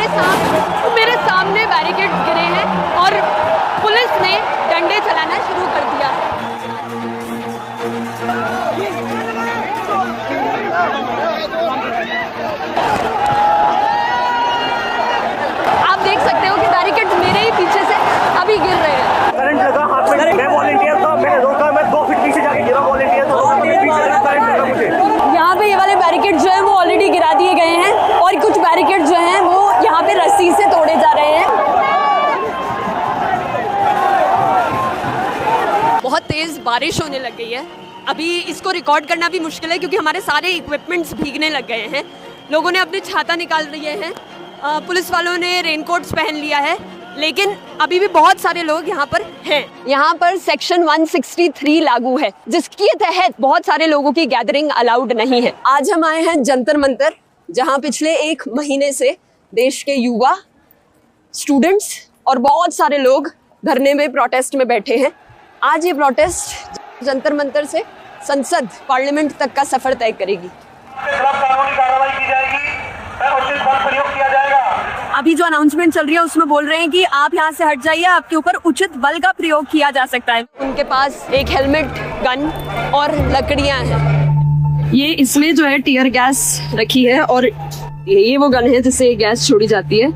मेरे सामने बैरिकेड्स गिरे हैं और पुलिस ने डंडे चलाना शुरू कर दिया है। आप देख सकते हो कि बैरिकेड्स मेरे ही पीछे से अभी गिर रहे हैं। करंट लगा हाथ में, मैं वॉलंटियर था, मैंने रोका, मैं 2 फीट पीछे जाके गिरा, वॉलंटियर था, करंट लगा मुझे। यहाँ पे ये वाले बैरिकेड जो है वो ऑलरेडी गिरा दिए गए हैं और कुछ बैरिकेड जो हैं वो यहाँ पे रस्सी से तोड़े जा रहे हैं। बहुत तेज बारिश होने लग गई है। अभी इसको रिकॉर्ड करना भी मुश्किल है क्योंकि हमारे सारे इक्विपमेंट्स भीगने लग गए हैं। लोगों ने अपने छाता निकाल लिए हैं, पुलिस वालों ने रेनकोट्स पहन लिया है, लेकिन अभी भी बहुत सारे लोग यहाँ पर हैं। यहाँ पर सेक्शन 163 लागू है, जिसके तहत बहुत सारे लोगों की गैदरिंग अलाउड नहीं है। आज हम आए हैं जंतर मंतर, जहाँ पिछले 1 महीने से देश के युवा, स्टूडेंट्स और बहुत सारे लोग धरने में, प्रोटेस्ट में बैठे हैं। आज ये प्रोटेस्ट जंतर मंतर से संसद, पार्लियामेंट तक का सफर तय करेगी। कानूनी कार्रवाई की जाएगी, उचित बल प्रयोग किया जाएगा। अभी जो अनाउंसमेंट चल रही है उसमें बोल रहे हैं कि आप यहाँ से हट जाइए, आपके ऊपर उचित बल का प्रयोग किया जा सकता है। उनके पास एक हेलमेट, गन और लकड़ियाँ हैं। ये इसमें जो है टीयर गैस रखी है और ये वो गन है जिससे गैस छोड़ी जाती है।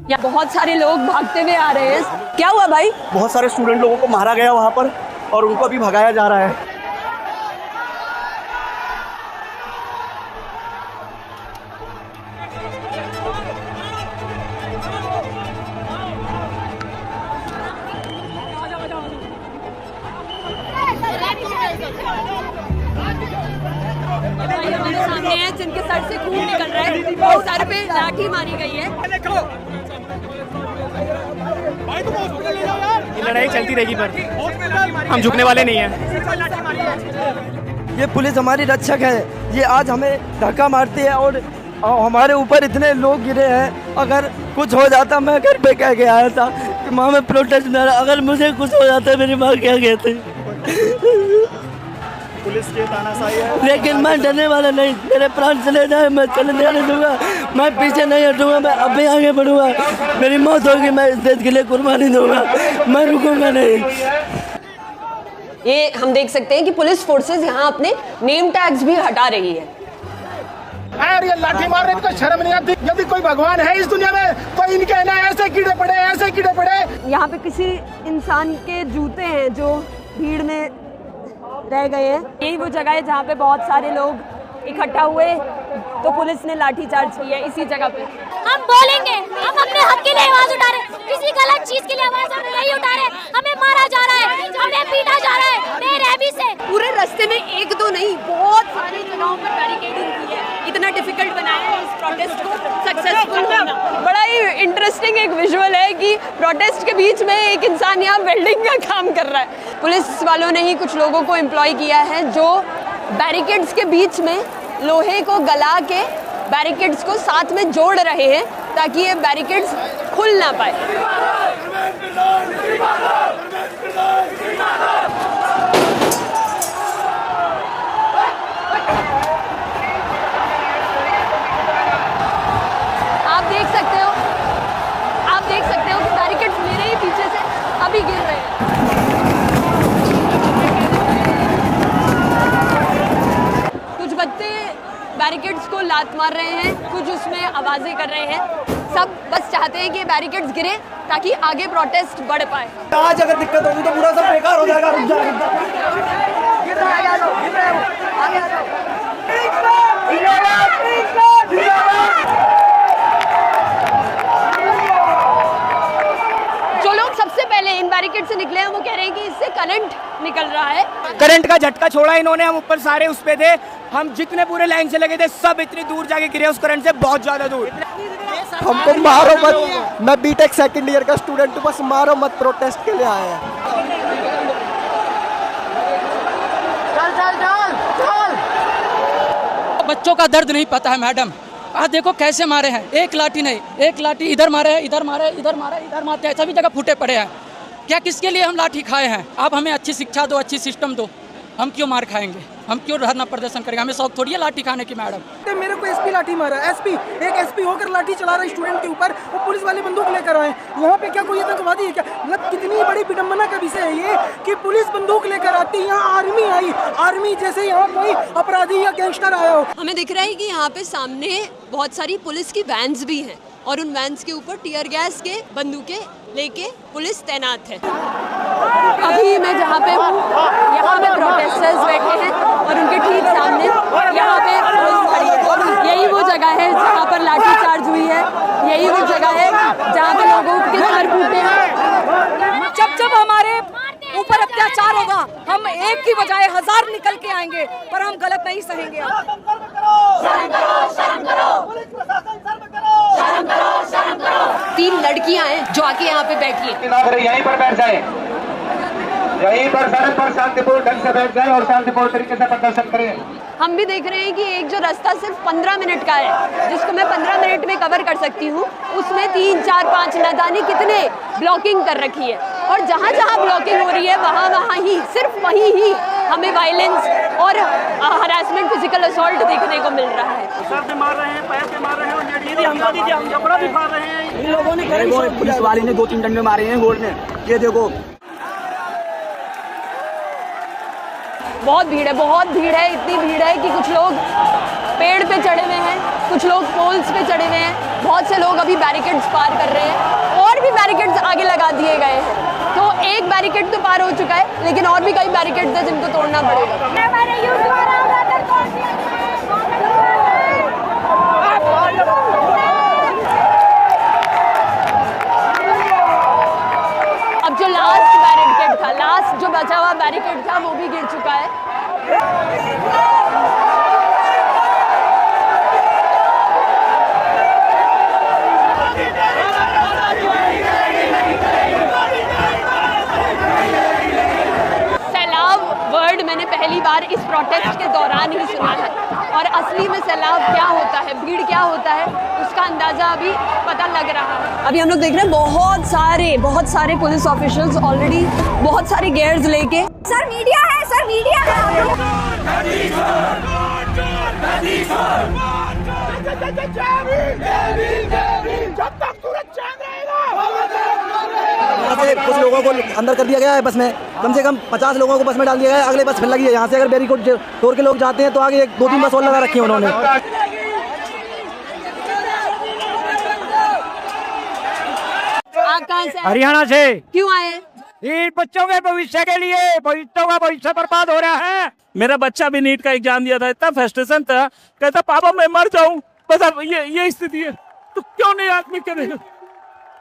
यहाँ बहुत सारे लोग भागते हुए आ रहे हैं। क्या हुआ भाई? बहुत सारे स्टूडेंट लोगों को मारा गया वहाँ पर और उनको अभी भगाया जा रहा है। हमारे सामने है जिनके सर से खून निकल रहा है और सर पे लाठी मारी गई है। ये लड़ाई चलती रहेगी पर हम झुकने वाले नहीं हैं। ये पुलिस हमारी रक्षक है। ये आज हमें धक्का मारती है और हमारे ऊपर इतने लोग गिरे हैं। अगर कुछ हो जाता, मैं घर पे कह के आया था कि माँ मैं प्रोटेस्ट में, अगर मुझे कुछ हो जाता मेरी माँ क्या कहती। पुलिस के तानाशाही है, लेकिन मैं डरने वाला नहीं। मेरे प्राण चले जाए मैं चले जाने दूंगा, मैं पीछे नहीं हटूंगा, मैं अभी आगे बढ़ूंगा। मेरी मौत होगी, मैं इस देश के लिए कुर्बानी दूंगा, मैं रुकूंगा नहीं। ये हम देख सकते हैं कि पुलिस फोर्सेस यहाँ अपने नेम टैग्स भी हटा रही है। यार ये लाठी मारने की तो शर्म नहीं आती। यदि कोई भगवान है इस दुनिया में तो इनके ना ऐसे कीड़े पड़े, ऐसे कीड़े पड़े। यहाँ पे किसी इंसान के जूते हैं जो भीड़ में रह गए हैं। यही वो जगह है जहाँ पे बहुत सारे लोग इकट्ठा हुए तो पुलिस ने लाठीचार्ज किया इसी जगह पे। हम बोलेंगे, हम अपने हक के लिए आवाज उठा रहे, किसी गलत चीज के लिए आवाज हम नहीं उठा रहे। हमें मारा जा रहा है, हमें पीटा जा रहा है बेरहमी से। पूरे रास्ते में 1-2 नहीं, बहुत सारी जगहों पर बैरिकेडिंग की है। इतना डिफिकल्ट बनाया है इस प्रोटेस्ट को सक्सेसफुल होना। बड़ा ही इंटरेस्टिंग एक विजुअल है कि प्रोटेस्ट के बीच में एक इंसान यहाँ वेल्डिंग का काम कर रहा है। पुलिस वालों ने ही कुछ लोगों को एम्प्लॉय किया है जो बैरिकेड्स के बीच में लोहे को गला के बैरिकेड्स को साथ में जोड़ रहे हैं ताकि ये बैरिकेड्स खुल ना पाए। आप देख सकते हो कि बैरिकेड्स मेरे ही पीछे से अभी गिर रहे हैं। कुछ बच्चे बैरिकेड्स को लात मार रहे हैं, कुछ उसमें आवाजें कर रहे हैं। सब बस चाहते हैं कि बैरिकेड्स गिरे ताकि आगे प्रोटेस्ट बढ़ पाए। आज अगर दिक्कत होगी तो पूरा सब बेकार हो जाएगा। रुक जाओ, जो लोग सबसे पहले इन बैरिकेड से निकले हैं वो कह रहे हैं कि इससे करंट निकल रहा है। करंट का झटका छोड़ा इन्होंने, हम ऊपर सारे उस पे थे, हम जितने पूरे लाइन से लगे थे सब इतनी दूर जाके गिरे उस करंट से, बहुत ज्यादा दूर। हमको मारो मत, मैं बीटेक सेकंड ईयर का स्टूडेंट हूँ, बस मारो मत, प्रोटेस्ट के लिए आए हैं। बच्चों का दर्द नहीं पता है मैडम। आज देखो कैसे मारे हैं, एक लाठी नहीं, एक लाठी इधर मारे हैं, इधर मारे, इधर मारे, इधर मारते हैं, सभी जगह फूटे पड़े हैं। क्या किसके लिए हम लाठी खाए हैं? आप हमें अच्छी शिक्षा दो, अच्छी सिस्टम दो, हम क्यों मार खाएंगे, हम क्यों धरना प्रदर्शन करेंगे, हमें शौक थोड़ी है लाठी खाने की मैडम। मेरे को एसपी लाठी मारा, एक एसपी होकर लाठी चला रहा है स्टूडेंट के ऊपर, वो पुलिस वाले बंदूक लेकर आए। यहाँ पे क्या कोई आतंकवादी है क्या? मतलब कितनी बड़ी विडम्बना का विषय है ये कि पुलिस बंदूक लेकर आती, यहाँ आर्मी आई, आर्मी जैसे यहाँ कोई अपराधी या गैंगस्टर आया हो। हमें दिख रहा है कि यहाँ पे सामने बहुत सारी पुलिस की वैन्स भी हैं और उन वैन्स के ऊपर टीयर गैस के बंदूकें लेके पुलिस तैनात है। अभी मैं जहाँ पे हूँ यहाँ पे प्रोटेस्टर्स बैठे हैं और उनके ठीक सामने यहाँ पे पुलिस खड़ी है। यही वो जगह है जहाँ पर लाठीचार्ज हुई है, यही वो जगह है जहाँ पे लोगों के सर फूटे हैं। जब हमारे ऊपर अत्याचार होगा हम एक की बजाय 1000 निकल के आएंगे, पर हम गलत नहीं सहेंगे। तीन लड़कियां हैं जो आके यहाँ पे बैठी हैं। यहीं पर बैठ जाए, यहीं पर सड़क पर शांतिपूर्ण ढंग से बैठ जाए और शांतिपूर्ण तरीके से प्रदर्शन करें। हम भी देख रहे हैं कि एक जो रास्ता सिर्फ 15 मिनट का है, जिसको मैं 15 मिनट में कवर कर सकती हूँ, उसमें 3, 4, 5 न जाने कितने ब्लॉकिंग कर रखी है। और जहाँ जहाँ ब्लॉकिंग हो रही है वहाँ ही, सिर्फ वहीं ही हमें वायलेंस और हरासमेंट, फिजिकल असॉल्ट देखने को मिल रहा है। सर से मार रहे हैं, पैर से मार रहे हैं और हम कपड़ा भी फाड़ रहे हैं। इन लोगों ने पुलिस वाले ने 2-3 डंडे मारे हैं गोल में, ये देखो। बहुत भीड़ है, इतनी भीड़ है कि कुछ लोग पेड़ पे चढ़े हुए हैं, कुछ लोग पोल्स पे चढ़े हुए हैं, बहुत से लोग अभी बैरिकेड्स पार कर रहे हैं और भी बैरिकेड्स आगे लगा दिए गए हैं। तो एक बैरिकेड तो पार हो चुका है, लेकिन और भी कई बैरिकेड्स हैं जिनको तोड़ना पड़ेगा। अब जो लास्ट बैरिकेड था, लास्ट जो बचा हुआ बैरिकेड था, वो भी गिर चुका है। सैलाब वर्ड मैंने पहली बार इस प्रोटेस्ट के दौरान ही सुना है और असली में सैलाब क्या होता है, भीड़ क्या होता है, उसका अंदाजा अभी पता लग रहा है। अभी हम लोग देख रहे हैं बहुत सारे पुलिस ऑफिशियल्स ऑलरेडी बहुत सारे गियर्स लेके। सर मीडिया है, सर मीडिया है। कुछ लोगों को अंदर कर दिया गया है बस में, कम से कम 50 लोगों को बस में डाल दिया गया है। अगले बस फिर लगी है, यहाँ से अगर बैरिकेड तोड़ के लोग जाते हैं तो आगे 2-3 बस और लगा रखी है उन्होंने। आप कहाँ से? हरियाणा से। क्यों आए? इन बच्चों के भविष्य के लिए, बच्चों का भविष्य बर्बाद हो रहा है। मेरा बच्चा भी नीट का एग्जाम दिया था, इतना फ्रस्ट्रेशन था, कहता पापा मैं मर जाऊं, बस अब ये स्थिति है। तो क्यों नहीं आदमी करेगा,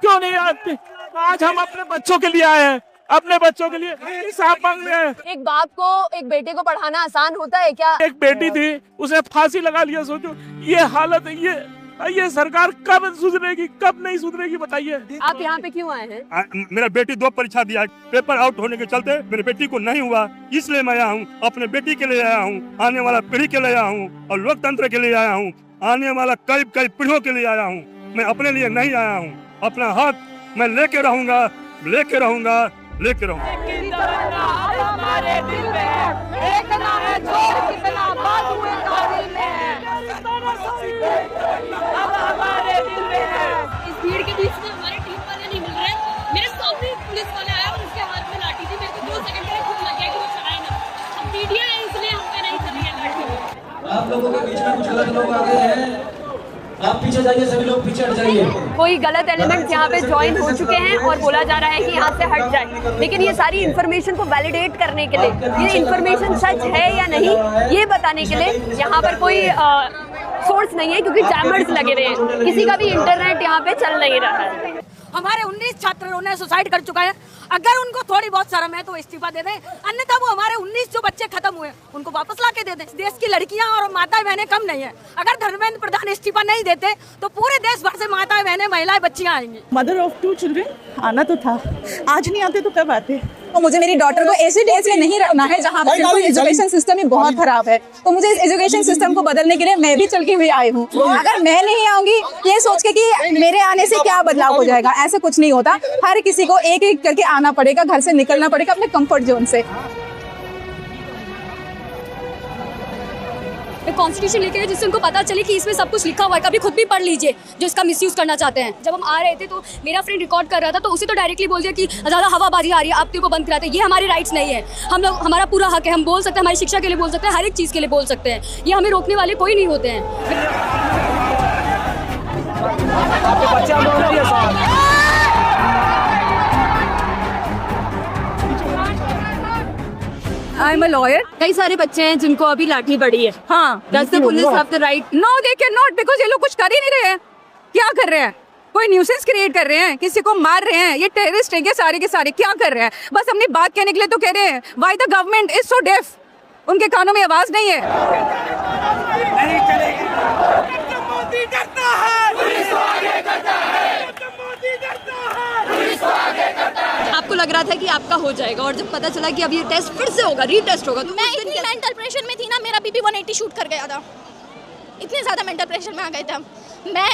क्यों नहीं आदमी? आज हम अपने बच्चों के लिए आए हैं, अपने बच्चों के लिए इंसाफ मांग रहे हैं। एक बाप को, एक बेटे को पढ़ाना आसान होता है क्या? एक बेटी थी, उसे फांसी लगा लिया। सोचो ये हालत है, ये सरकार कब सुधरेगी, कब नहीं सुधरेगी, बताइए। आप यहाँ पे क्यों आए हैं? मेरा बेटी 2 परीक्षा दिया, पेपर आउट होने के चलते मेरे बेटी को नहीं हुआ, इसलिए मैं आया हूँ। अपने बेटी के लिए आया हूँ, आने वाला पीढ़ी के लिए आया हूँ और लोकतंत्र के लिए आया हूँ, आने वाला कई पीढ़ियों के लिए आया हूँ। मैं अपने लिए नहीं आया हूँ, अपना हक मैं लेके रहूंगा, लेके रहूंगा, लेके रहूंगा। इस भीड़ के बीच में हमारे टीम वाले नहीं मिल रहे। मेरे सामने पुलिस वाला आया और उसके हाथ में लाठी थी, मेरे को 2 सेकंड में खुद लग गया कि वो चलाए ना। हम मीडिया है इसलिए हम पे नहीं चली है लाठी। आप लोगों के बीच में कुछ गलत लोग आ गए हैं, आप पीछे जाइए, सभी लोग पीछे हट जाइए। कोई गलत एलिमेंट्स यहाँ पे ज्वाइन हो चुके हैं और बोला जा रहा है कि यहाँ से हट जाए, लेकिन ये सारी इन्फॉर्मेशन को वैलिडेट करने के लिए, ये इन्फॉर्मेशन सच है या नहीं ये बताने के लिए यहाँ पर कोई सोर्स नहीं है, क्योंकि जैमर्स लगे हुए हैं, किसी का भी इंटरनेट यहाँ पे चल नहीं रहा है। हमारे 19 छात्रों ने सुसाइड कर चुका है। अगर उनको थोड़ी बहुत शर्म है तो इस्तीफा दे दें, अन्यथा वो हमारे 19 जो बच्चे खत्म हुए उनको वापस ला के दे दें। देश की लड़कियां और माताएं बहनें कम नहीं है। अगर धर्मेंद्र प्रधान इस्तीफा नहीं देते तो पूरे देश भर से माताएं बहनें महिलाएं बच्चियां आएंगी। मदर ऑफ 2 चिल्ड्रन आना तो था, आज नहीं आते तो कब आते। तो मुझे मेरी डॉटर को ऐसे डेज में नहीं रखना है जहाँ पर एजुकेशन सिस्टम ही बहुत खराब है। तो मुझे इस एजुकेशन सिस्टम को बदलने के लिए मैं भी चल के हुई आई हूँ। अगर मैं नहीं आऊंगी ये सोच के कि मेरे आने से क्या बदलाव हो जाएगा, ऐसा कुछ नहीं होता। हर किसी को एक एक करके आना पड़ेगा, घर से निकलना पड़ेगा अपने कंफर्ट जोन से। कॉन्स्टिट्यूशन लेके गए जिससे उनको पता चले कि इसमें सब कुछ लिखा हुआ है। कभी खुद भी पढ़ लीजिए जो इसका मिसयूज करना चाहते हैं। जब हम आ रहे थे तो मेरा फ्रेंड रिकॉर्ड कर रहा था तो उसे तो डायरेक्टली बोल दिया कि ज़्यादा हवाबाजी आ रही है, आप तेरे को बंद कराते हैं। ये हमारे राइट्स नहीं है। हम लोग, हमारा पूरा हक है, हम बोल सकते हैं, हमारी शिक्षा के लिए बोल सकते हैं, हर एक चीज़ के लिए बोल सकते हैं। ये हमें रोकने वाले कोई नहीं होते हैं। I am a lawyer. कई सारे बच्चे हैं जिनको अभी लाठी पड़ी है। हाँ, Does the police have the right? No, they cannot, because ये लोग कुछ कर ही नहीं रहे हैं। क्या कर रहे हैं? कोई न्यूसेंस क्रिएट कर रहे हैं, किसी को मार रहे हैं। ये टेररिस्ट हैं, सारे के सारे क्या कर रहे हैं? बस अपनी बात कहने के लिए तो कह रहे हैं। Why the government is so deaf? उनके कानों में आवाज नहीं है। नहीं चलेगी। मोदी डरता है, पुलिस को आगे करता है। मोदी डरता है, पुलिस को आगे करता है। आपको लग रहा था कि आपका हो जाएगा और जब पता चला कि अब ये टेस्ट फिर से होगा, रीटेस्ट होगा, तो मैं इतनी मेंटल प्रेशर में थी ना, मेरा बीपी 180 शूट कर गया था। इतने ज़्यादा मेंटल प्रेशर में आ गए थे हम। मैं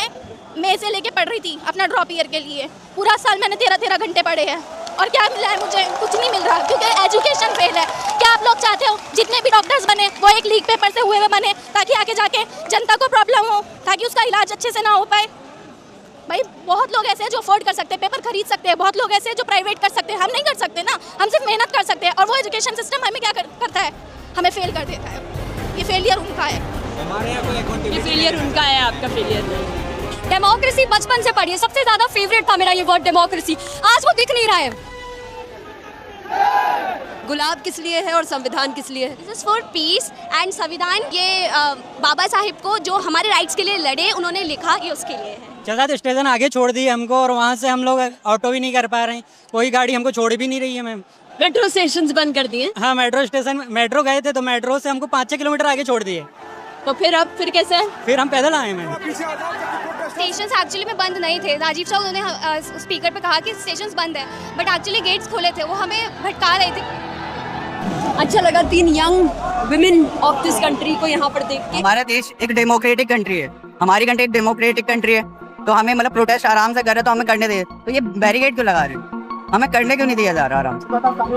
मई से लेके पढ़ रही थी अपना ड्रॉप ईयर के लिए। पूरा साल मैंने 13 घंटे पढ़े हैं और क्या मिला है मुझे? कुछ नहीं मिल रहा, क्योंकि एजुकेशन फेल है। क्या आप लोग चाहते हो जितने भी डॉक्टर्स बने वो एक लीक पेपर से हुए बने, ताकि आगे जाके जनता को प्रॉब्लम हो, ताकि उसका इलाज अच्छे से ना हो पाए? भाई बहुत लोग ऐसे हैं जो अफोर्ड कर सकते हैं, पेपर खरीद सकते हैं। बहुत लोग ऐसे हैं जो प्राइवेट कर सकते हैं, हम नहीं कर सकते ना। हम सिर्फ मेहनत कर सकते हैं और वो एजुकेशन सिस्टम हमें क्या करता है? हमें फेल कर देता है। ये फेलियर उनका है। ये फेलियर उनका है, आपका फेलियर नहीं। डेमोक्रेसी बचपन से पढ़ी है, सबसे ज्यादा फेवरेट था मेरा ये वर्ड डेमोक्रेसी। आज वो दिख नहीं रहा है। गुलाब किस लिए है और संविधान किस लिए है? This is for piece and संविधान ये बाबा साहिब को जो हमारे राइट्स के लिए लड़े, उन्होंने लिखा, ये उसके लिए है। जगह स्टेशन आगे छोड़ दिए हमको और वहाँ से हम लोग ऑटो भी नहीं कर पा रहे हैं। कोई गाड़ी हमको छोड़ भी नहीं रही है मैम। मेट्रो स्टेशन बंद कर दिए? हाँ, मेट्रो स्टेशन, मेट्रो गए थे तो मेट्रो से हमको 5-6 किलोमीटर आगे छोड़ दिए। तो फिर कैसे? फिर हम पैदल आए मैम। स्टेशंस एक्चुअली में बंद नहीं थे। राजीव साहब उन्होंने स्पीकर पे कहा कि स्टेशंस बंद है, बट एक्चुअली गेट्स खुले थे। वो हमें भटका रहे थे। अच्छा लगा 3 young women of this country को यहाँ पर देख के। हमारा देश एक डेमोक्रेटिक कंट्री है, हमारी कंट्री एक डेमोक्रेटिक कंट्री है, तो हमें मतलब प्रोटेस्ट आराम से कर रहे तो हमें करने दे। तो ये बैरिकेड क्यों लगा रहे हैं? हमें करने क्यों नहीं दिया जा रहा आराम से?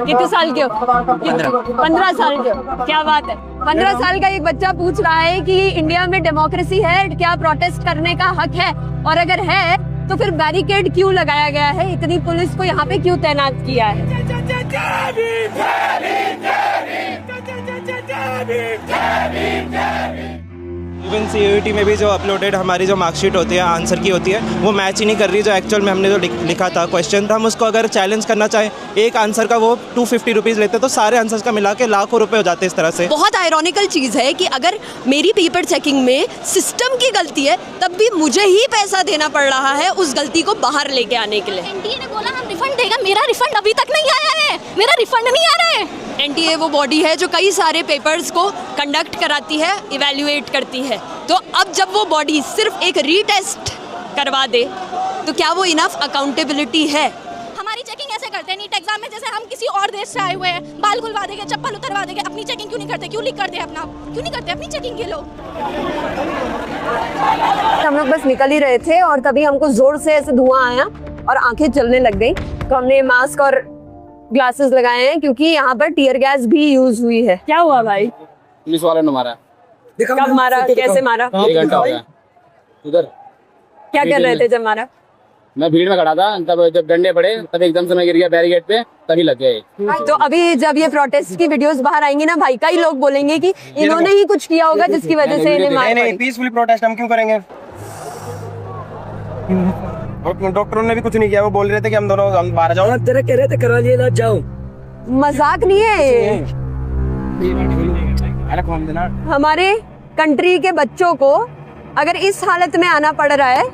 कितने साल के हो? 15 साल के हो। क्या बात है। 15 साल का एक बच्चा पूछ रहा है कि इंडिया में डेमोक्रेसी है, क्या प्रोटेस्ट करने का हक है, और अगर है तो फिर बैरिकेड क्यों लगाया गया है? इतनी पुलिस को यहाँ पे क्यों तैनात किया है? इवन CUET में भी जो अपलोडेड हमारी जो मार्कशीट होती है आंसर की होती है वो मैच ही नहीं कर रही जो एक्चुअल में हमने जो लिखा था क्वेश्चन। हम उसको अगर चैलेंज करना चाहें, एक आंसर का वो 250 रुपीज़ लेते तो सारे आंसर्स का मिला के लाखों रुपए हो जाते इस तरह से। बहुत आयरॉनिकल चीज़ है कि अगर मेरी पेपर चेकिंग में सिस्टम की गलती है तब भी मुझे ही पैसा देना पड़ रहा है उस गलती को बाहर लेके आने के लिए। NTA ने बोला हम रिफंड देगा, मेरा रिफंड अभी तक नहीं आया है। मेरा रिफंड नहीं आ रहा है। NTA वो बॉडी है जो कई सारे पेपर्स को कंडक्ट कराती है, इवैल्यूएट करती है। तो अब जब वो बॉडी सिर्फ एक रीटेस्ट करवा दे तो क्या वो इनफ अकाउंटेबिलिटी है? हमारी चेकिंग ऐसे करते हैं नीट एग्जाम में, जैसे हम किसी और देश से आए हुए हैं, बाल खुलवा देंगे, चप्पल उतरवा देंगे। अपनी चेकिंग क्यों नहीं करते? क्यों लिख करते अपना? क्यों नहीं करते अपनी चेकिंग? ये लोग हम लोग बस निकल ही रहे थे और तभी हमको जोर से ऐसे धुआं आया और आंखें चलने लग गई। तो हमने मास्क और ग्लासेस लगाए हैं क्योंकि यहाँ पर टीयर गैस भी यूज हुई है। क्या हुआ भाई? पुलिस वाले ने मारा। कब मारा? कैसे मारा? 1 घंटा हो गया। उधर क्या कर रहे थे जब मारा? मैं भीड़ में खड़ा था, तब जब डंडे पड़े तब एकदम से मैं गिर गया बैरिकेड पे, तभी लग गए। तो अभी जब ये प्रोटेस्ट की वीडियोस बाहर आएंगी ना भाई, कई लोग बोलेंगे कि इन्होंने ही कुछ किया होगा जिसकी वजह से इन्हें मारा। नहीं, पीसफुली प्रोटेस्ट हम क्यों करेंगे? डॉक्टरों ने भी कुछ नहीं किया, वो बोल रहे थे कि हम दोनों बाहर जाओ। तेरे कह रहे थे करा लिए ना जाओ। मजाक नहीं है। हमारे कंट्री के बच्चों को अगर इस हालत में आना पड़ रहा है,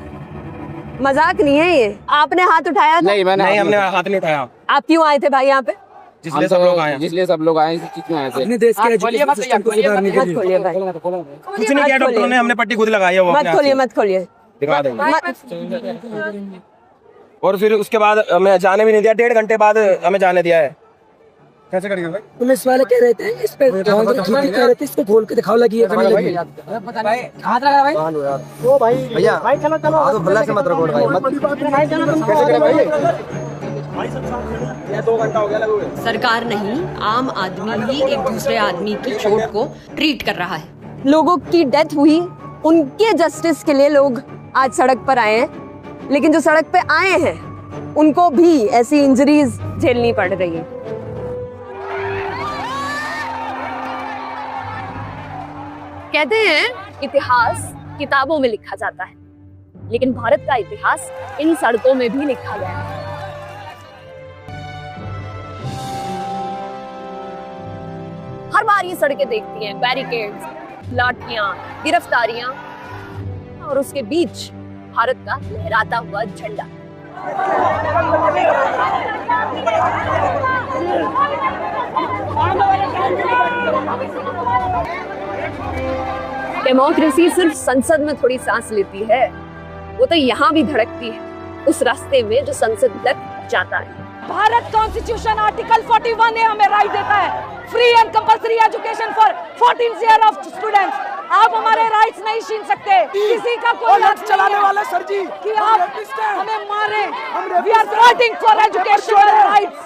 मजाक नहीं है ये। आपने हाथ उठाया था? नहीं, हमने हाथ नहीं उठाया। आप क्यों आए थे भाई यहाँ पे? जिसलिए सब लोग आए, जिसलिए सब लोग आए, अपने देश के एजुकेशन सिस्टम को सुधारने के लिए। कुछ नहीं किया डॉक्टरों ने, हमने पट्टी खुद लगाई है। वो मत खोलिए, मत खोलिए, दिखा देंगे। और फिर उसके बाद हमें जाने भी नहीं दिया। 1.5 घंटे बाद हमें जाने दिया है। कैसे करिए भाई? पुलिस वाले कह रहे थे इस पे कह रहे थे इसको खोल के दिखाओ लगी है। हाथ लगा भाई। ओ भाई भैया भाई चलो चलो तो भल्ला से मत रखो भाई, मत भाई चलो कैसे करे भाई? ये 2 घंटा हो गया लगे। सरकार नहीं, आम आदमी ही एक दूसरे आदमी की चोट को ट्रीट कर रहा है। लोगों की डेथ हुई, उनके जस्टिस के लिए लोग आज सड़क पर आए हैं, लेकिन जो सड़क पे आए हैं उनको भी ऐसी इंजरीज झेलनी पड़ रही है। कहते हैं इतिहास किताबों में लिखा जाता है, लेकिन भारत का इतिहास इन सड़कों में भी लिखा गया है। हर बार ये सड़कें देखती हैं बैरिकेड्स, लाठियां, गिरफ्तारियां और उसके बीच भारत का लहराता हुआ झंडा। डेमोक्रेसी सिर्फ संसद में थोड़ी सांस लेती है, वो तो यहाँ भी धड़कती है, उस रास्ते में जो संसद तक जाता है। भारत कॉन्स्टिट्यूशन आर्टिकल 41 हमें राइट देता है free and compulsory education for 14 year of students. आप हमारे राइट्स नहीं छीन सकते, किसी का कोई हक चलाने वाले सर जी कि आप हमें मारे। We are fighting for education rights.